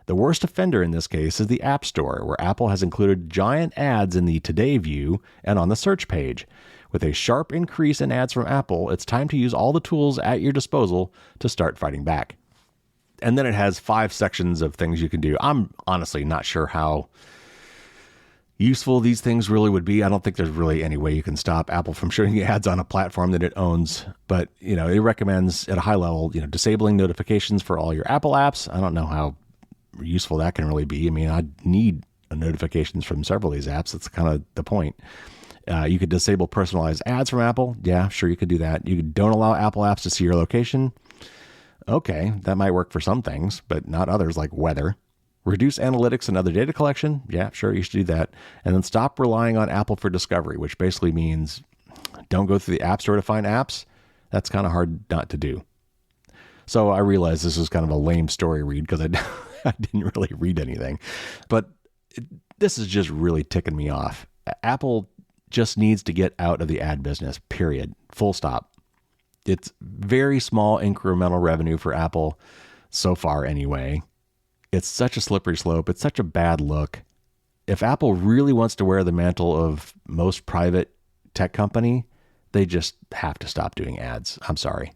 The worst offender in this case is the App Store, where Apple has included giant ads in the Today view and on the search page. With a sharp increase in ads from Apple, it's time to use all the tools at your disposal to start fighting back. And then it has 5 sections of things you can do. I'm honestly not sure how useful these things really would be. I don't think there's really any way you can stop Apple from showing you ads on a platform that it owns. But, it recommends at a high level, disabling notifications for all your Apple apps. I don't know how useful that can really be. I mean, I need notifications from several of these apps. That's kind of the point. You could disable personalized ads from Apple. Yeah, sure, you could do that. You don't allow Apple apps to see your location. Okay, that might work for some things, but not others, like weather. Reduce analytics and other data collection. Yeah, sure, you should do that. And then stop relying on Apple for discovery, which basically means don't go through the App Store to find apps. That's kind of hard not to do. So I realize this is kind of a lame story read because I didn't really read anything. But this is just really ticking me off. Apple just needs to get out of the ad business, period. Full stop. It's very small incremental revenue for Apple so far anyway. It's such a slippery slope. It's such a bad look. If Apple really wants to wear the mantle of most private tech company, they just have to stop doing ads. I'm sorry.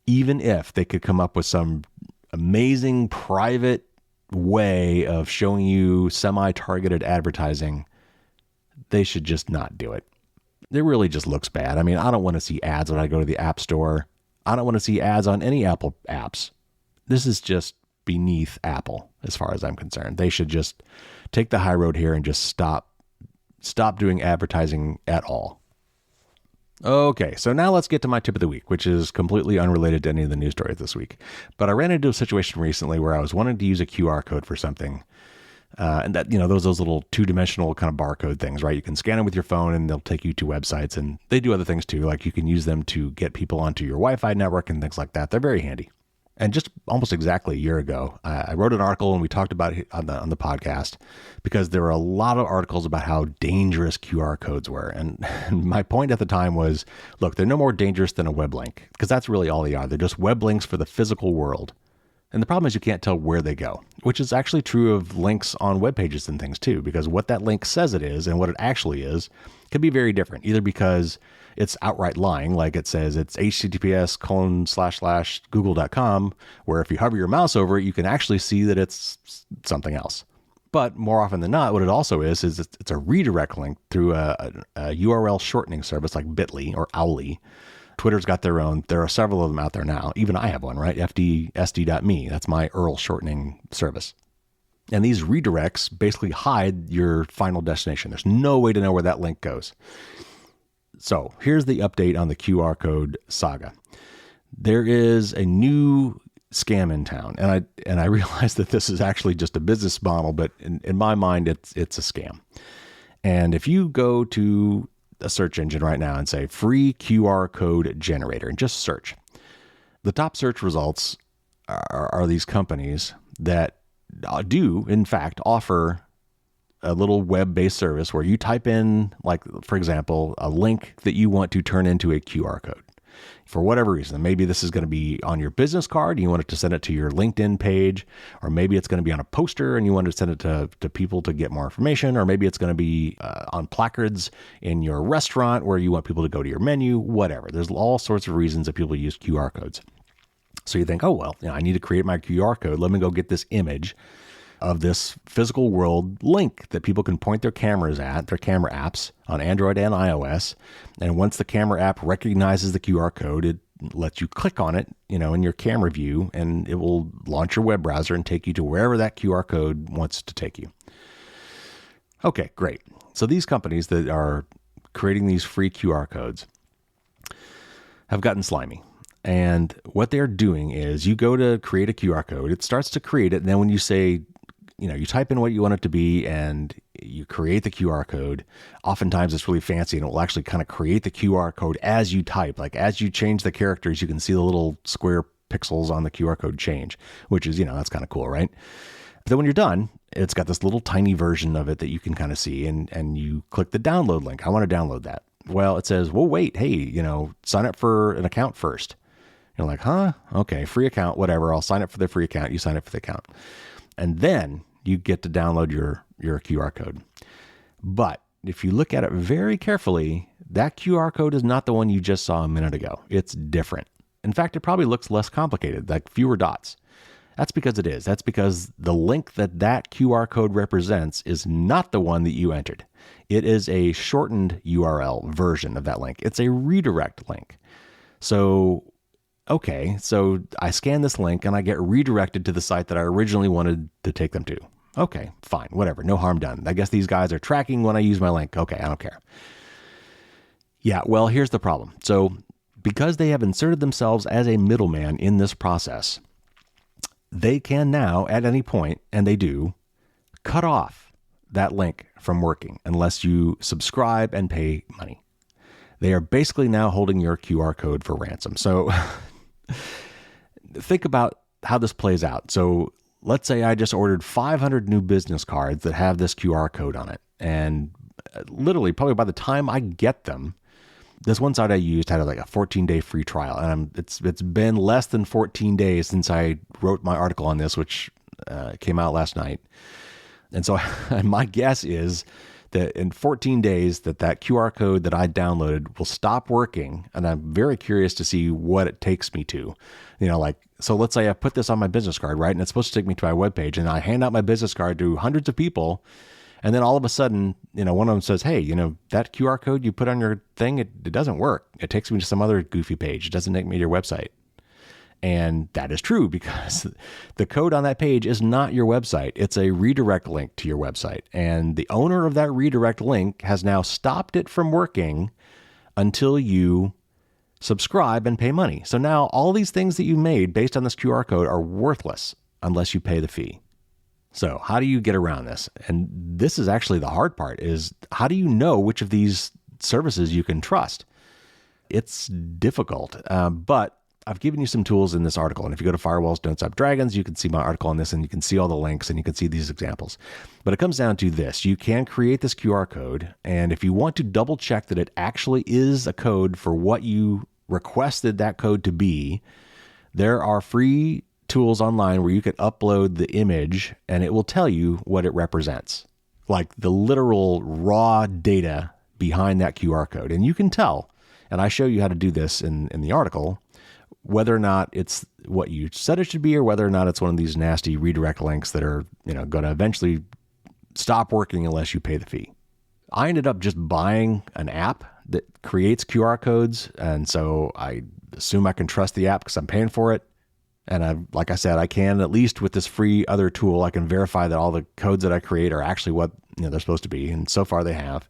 Even if they could come up with some amazing private way of showing you semi-targeted advertising, they should just not do it. It really just looks bad. I mean, I don't want to see ads when I go to the App Store. I don't want to see ads on any Apple apps. This is just beneath Apple, as far as I'm concerned. They should just take the high road here and just stop doing advertising at all. Okay, so now let's get to my tip of the week, which is completely unrelated to any of the news stories this week. But I ran into a situation recently where I was wanting to use a QR code for something. And that, those little two-dimensional kind of barcode things, right? You can scan them with your phone and they'll take you to websites, and they do other things too. Like you can use them to get people onto your Wi-Fi network and things like that. They're very handy. And just almost exactly a year ago, I wrote an article and we talked about it on the podcast because there were a lot of articles about how dangerous QR codes were. And my point at the time was, look, they're no more dangerous than a web link, because that's really all they are. They're just web links for the physical world. And the problem is you can't tell where they go, which is actually true of links on web pages and things too, because what that link says it is and what it actually is can be very different, either because it's outright lying, like it says it's https://google.com, where if you hover your mouse over it, you can actually see that it's something else. But more often than not, what it also is it's a redirect link through a URL shortening service like Bitly or Owly. Twitter's got their own. There are several of them out there now. Even I have one, right? FDSD.me. That's my URL shortening service. And these redirects basically hide your final destination. There's no way to know where that link goes. So here's the update on the QR code saga. There is a new scam in town. And I realize that this is actually just a business model, but in my mind, it's a scam. And if you go to a search engine right now and say free QR code generator and just search, the top search results are these companies that do in fact offer a little web-based service where you type in, like, for example, a link that you want to turn into a QR code for whatever reason. Maybe this is going to be on your business card and you want it to send it to your LinkedIn page, or maybe it's going to be on a poster and you want to send it to people to get more information, or maybe it's going to be on placards in your restaurant where you want people to go to your menu, whatever. There's all sorts of reasons that people use QR codes. So you think, oh, well, I need to create my QR code. Let me go get this image of this physical world link that people can point their cameras at, their camera apps on Android and iOS. And once the camera app recognizes the QR code, it lets you click on it, in your camera view, and it will launch your web browser and take you to wherever that QR code wants to take you. Okay, great. So these companies that are creating these free QR codes have gotten slimy. And what they're doing is you go to create a QR code, it starts to create it. And then when you say, you type in what you want it to be and you create the QR code, oftentimes it's really fancy and it will actually kind of create the QR code as you type. Like as you change the characters, you can see the little square pixels on the QR code change, which is, that's kind of cool, right? But then when you're done, it's got this little tiny version of it that you can kind of see, and you click the download link. I want to download that. Well, it says, well, wait, hey, sign up for an account first. You're like, huh? Okay, free account, whatever. I'll sign up for the free account. You sign up for the account. And then you get to download your QR code. But if you look at it very carefully, that QR code is not the one you just saw a minute ago. It's different. In fact, it probably looks less complicated, like fewer dots. That's because it is. That's because the link that QR code represents is not the one that you entered. It is a shortened URL version of that link. It's a redirect link. So I scan this link and I get redirected to the site that I originally wanted to take them to. Okay, fine, whatever, no harm done. I guess these guys are tracking when I use my link. Okay, I don't care. Yeah, well, here's the problem. So because they have inserted themselves as a middleman in this process, they can now, at any point, and they do, cut off that link from working unless you subscribe and pay money. They are basically now holding your QR code for ransom. So think about how this plays out. So let's say I just ordered 500 new business cards that have this QR code on it. And literally, probably by the time I get them, this one site I used had like a 14-day free trial. And it's been less than 14 days since I wrote my article on this, which came out last night. And so my guess is that in 14 days that QR code that I downloaded will stop working. And I'm very curious to see what it takes me to, so let's say I put this on my business card, right? And it's supposed to take me to my webpage, and I hand out my business card to hundreds of people. And then all of a sudden, one of them says, hey, that QR code you put on your thing, it doesn't work. It takes me to some other goofy page. It doesn't take me to your website. And that is true because the code on that page is not your website. It's a redirect link to your website. And the owner of that redirect link has now stopped it from working until you subscribe and pay money. So now all these things that you made based on this QR code are worthless unless you pay the fee. So how do you get around this? And this is actually the hard part, is how do you know which of these services you can trust? It's difficult, but I've given you some tools in this article. And if you go to Firewalls Don't Stop Dragons, you can see my article on this and you can see all the links and you can see these examples. But it comes down to this. You can create this QR code. And if you want to double check that it actually is a code for what you requested that code to be, there are free tools online where you can upload the image and it will tell you what it represents, like the literal raw data behind that QR code. And you can tell, and I show you how to do this in the article, whether or not it's what you said it should be or whether or not it's one of these nasty redirect links that are, going to eventually stop working unless you pay the fee. I ended up just buying an app that creates QR codes. And so I assume I can trust the app because I'm paying for it. And like I said, I can, at least with this free other tool, I can verify that all the codes that I create are actually what they're supposed to be. And so far they have.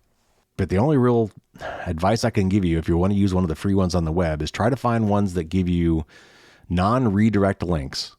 But the only real advice I can give you if you want to use one of the free ones on the web is try to find ones that give you non-redirect links.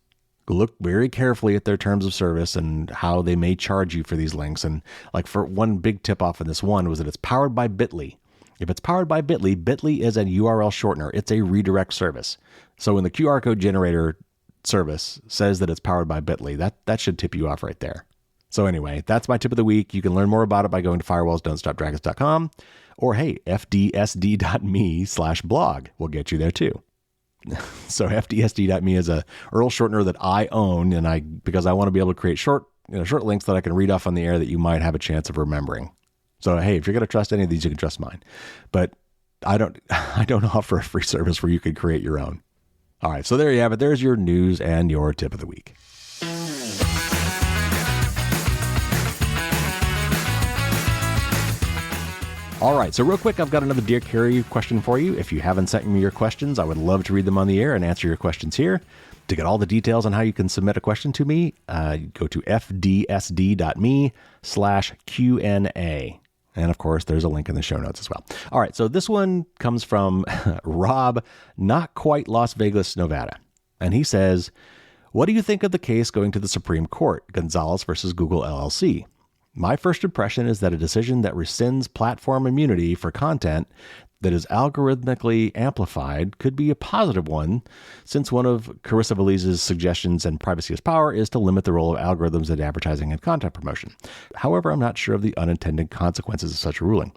Look very carefully at their terms of service and how they may charge you for these links. And like for one big tip off in this one was that it's powered by Bitly. If it's powered by Bitly, Bitly is a URL shortener. It's a redirect service. So when the QR code generator service says that it's powered by Bitly, that should tip you off right there. So anyway, that's my tip of the week. You can learn more about it by going to firewallsdon'tstopdragons.com or hey, fdsd.me/blog will get you there too. So fdsd.me is a URL shortener that I own, and because I want to be able to create short links that I can read off on the air that you might have a chance of remembering. So hey, if you're going to trust any of these, you can trust mine. But I don't offer a free service where you could create your own. All right, so there you have it. There's your news and your tip of the week. All right, so real quick, I've got another Dear Carey question for you. If you haven't sent me your questions, I would love to read them on the air and answer your questions here. To get all the details on how you can submit a question to me, go to fdsd.me/Q&A. And of course, there's a link in the show notes as well. All right, so this one comes from Rob, not quite Las Vegas, Nevada. And he says, what do you think of the case going to the Supreme Court, Gonzalez versus Google LLC? My first impression is that a decision that rescinds platform immunity for content that is algorithmically amplified could be a positive one, since one of Carissa Valise's suggestions in Privacy is Power is to limit the role of algorithms in advertising and content promotion. However, I'm not sure of the unintended consequences of such a ruling.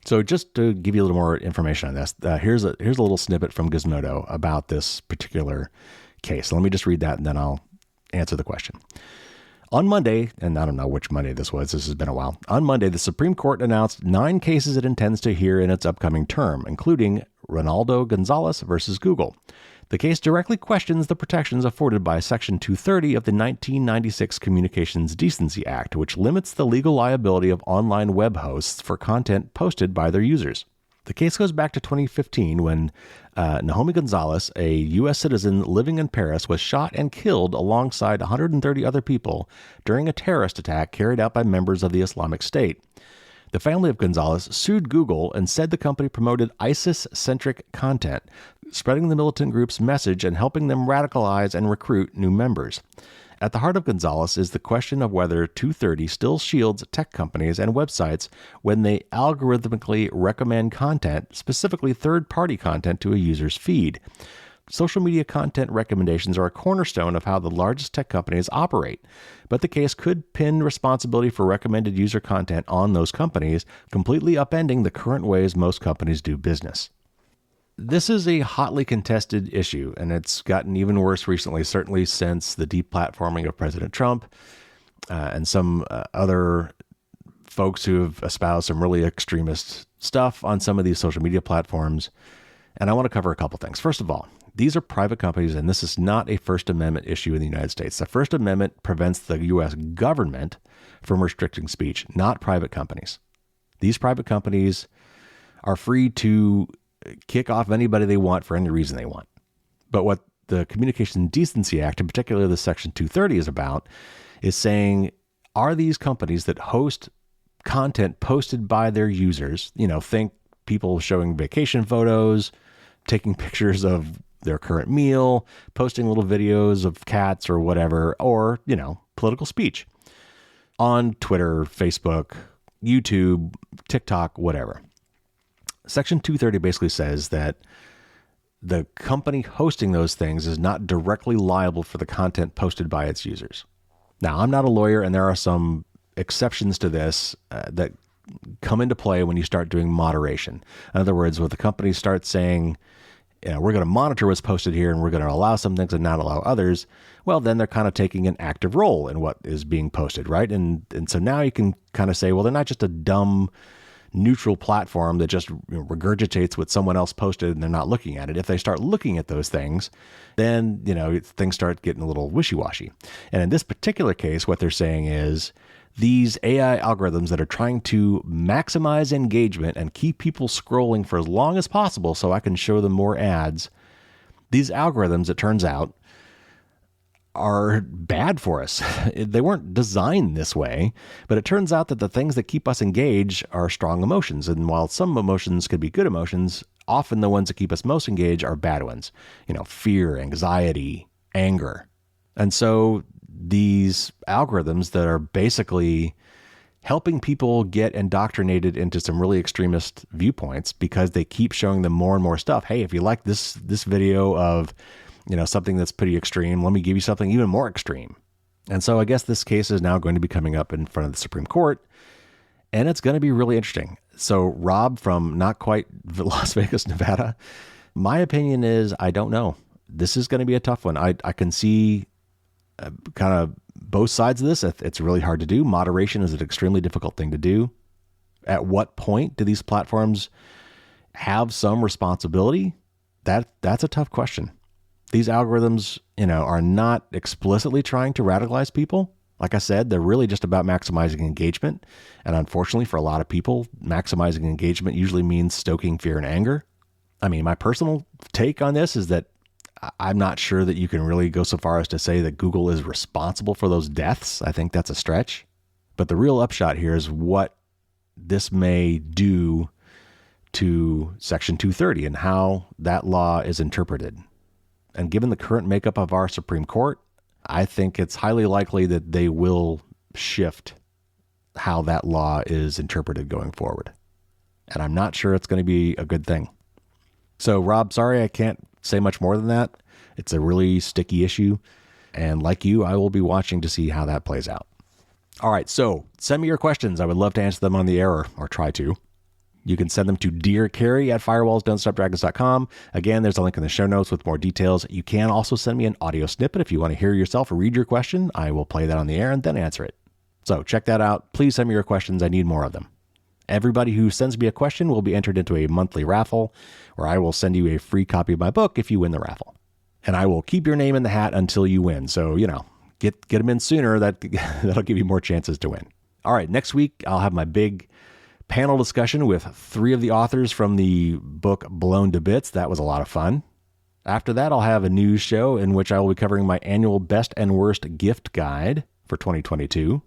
So just to give you a little more information on this, here's a little snippet from Gizmodo about this particular case. Let me just read that and then I'll answer the question. On Monday, and I don't know which Monday this was, this has been a while. On Monday, the Supreme Court announced 9 cases it intends to hear in its upcoming term, including Ronaldo Gonzalez versus Google. The case directly questions the protections afforded by Section 230 of the 1996 Communications Decency Act, which limits the legal liability of online web hosts for content posted by their users. The case goes back to 2015 when Naomi Gonzalez, a U.S. citizen living in Paris, was shot and killed alongside 130 other people during a terrorist attack carried out by members of the Islamic State. The family of Gonzalez sued Google and said the company promoted ISIS-centric content, spreading the militant group's message and helping them radicalize and recruit new members. At the heart of Gonzalez is the question of whether 230 still shields tech companies and websites when they algorithmically recommend content, specifically third-party content, to a user's feed. Social media content recommendations are a cornerstone of how the largest tech companies operate, but the case could pin responsibility for recommended user content on those companies, completely upending the current ways most companies do business. This is a hotly contested issue, and it's gotten even worse recently, certainly since the deplatforming of President Trump and some other folks who have espoused some really extremist stuff on some of these social media platforms. And I want to cover a couple things. First of all, these are private companies, and this is not a First Amendment issue in the United States. The First Amendment prevents the U.S. government from restricting speech, not private companies. These private companies are free to kick off anybody they want for any reason they want. But what the Communications Decency Act, in particular the Section 230 is about, is saying, are these companies that host content posted by their users, think people showing vacation photos, taking pictures of their current meal, posting little videos of cats or whatever, or, political speech on Twitter, Facebook, YouTube, TikTok, whatever. Section 230 basically says that the company hosting those things is not directly liable for the content posted by its users. Now, I'm not a lawyer, and there are some exceptions to this that come into play when you start doing moderation. In other words, when the company starts saying, we're going to monitor what's posted here and we're going to allow some things and not allow others, well, then they're kind of taking an active role in what is being posted, right? And so now you can kind of say, well, they're not just a dumb, neutral platform that just regurgitates what someone else posted and they're not looking at it. If they start looking at those things, then, things start getting a little wishy-washy. And in this particular case, what they're saying is these AI algorithms that are trying to maximize engagement and keep people scrolling for as long as possible so I can show them more ads, these algorithms, it turns out, are bad for us. They weren't designed this way, but it turns out that the things that keep us engaged are strong emotions. And while some emotions could be good emotions, often the ones that keep us most engaged are bad ones. Fear, anxiety, anger. And so these algorithms that are basically helping people get indoctrinated into some really extremist viewpoints because they keep showing them more and more stuff. Hey, if you like this video of something that's pretty extreme, let me give you something even more extreme. And so I guess this case is now going to be coming up in front of the Supreme Court, and it's going to be really interesting. So Rob from not quite Las Vegas, Nevada, my opinion is I don't know. This is going to be a tough one. I can see kind of both sides of this. It's really hard to do. Moderation is an extremely difficult thing to do. At what point do these platforms have some responsibility? That's a tough question. These algorithms, are not explicitly trying to radicalize people. Like I said, they're really just about maximizing engagement. And unfortunately for a lot of people, maximizing engagement usually means stoking fear and anger. I mean, my personal take on this is that I'm not sure that you can really go so far as to say that Google is responsible for those deaths. I think that's a stretch. But the real upshot here is what this may do to Section 230 and how that law is interpreted. And given the current makeup of our Supreme Court, I think it's highly likely that they will shift how that law is interpreted going forward. And I'm not sure it's going to be a good thing. So, Rob, sorry I can't say much more than that. It's a really sticky issue. And like you, I will be watching to see how that plays out. All right, so send me your questions. I would love to answer them on the air or try to. You can send them to Dear Carey at firewallsdon'tstopdragons.com. Again, there's a link in the show notes with more details. You can also send me an audio snippet if you want to hear yourself read your question. I will play that on the air and then answer it. So check that out. Please send me your questions. I need more of them. Everybody who sends me a question will be entered into a monthly raffle where I will send you a free copy of my book if you win the raffle. And I will keep your name in the hat until you win. So, get them in sooner. That'll give you more chances to win. All right, next week I'll have my big panel discussion with 3 of the authors from the book Blown to Bits. That was a lot of fun. After that, I'll have a news show in which I will be covering my annual best and worst gift guide for 2022.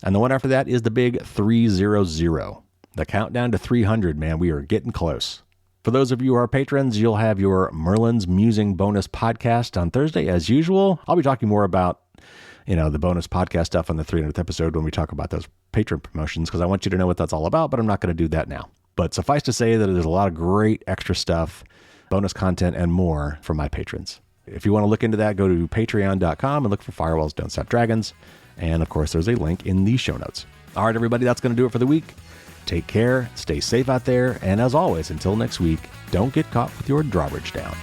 And the one after that is the big 300. The countdown to 300, man, we are getting close. For those of you who are patrons, you'll have your Merlin's Musing bonus podcast on Thursday as usual. I'll be talking more about the bonus podcast stuff on the 300th episode when we talk about those patron promotions, because I want you to know what that's all about, but I'm not going to do that now. But suffice to say that there's a lot of great extra stuff, bonus content, and more from my patrons. If you want to look into that, go to patreon.com and look for Firewalls Don't Stop Dragons. And of course, there's a link in the show notes. All right, everybody, that's going to do it for the week. Take care, stay safe out there, and as always, until next week, don't get caught with your drawbridge down.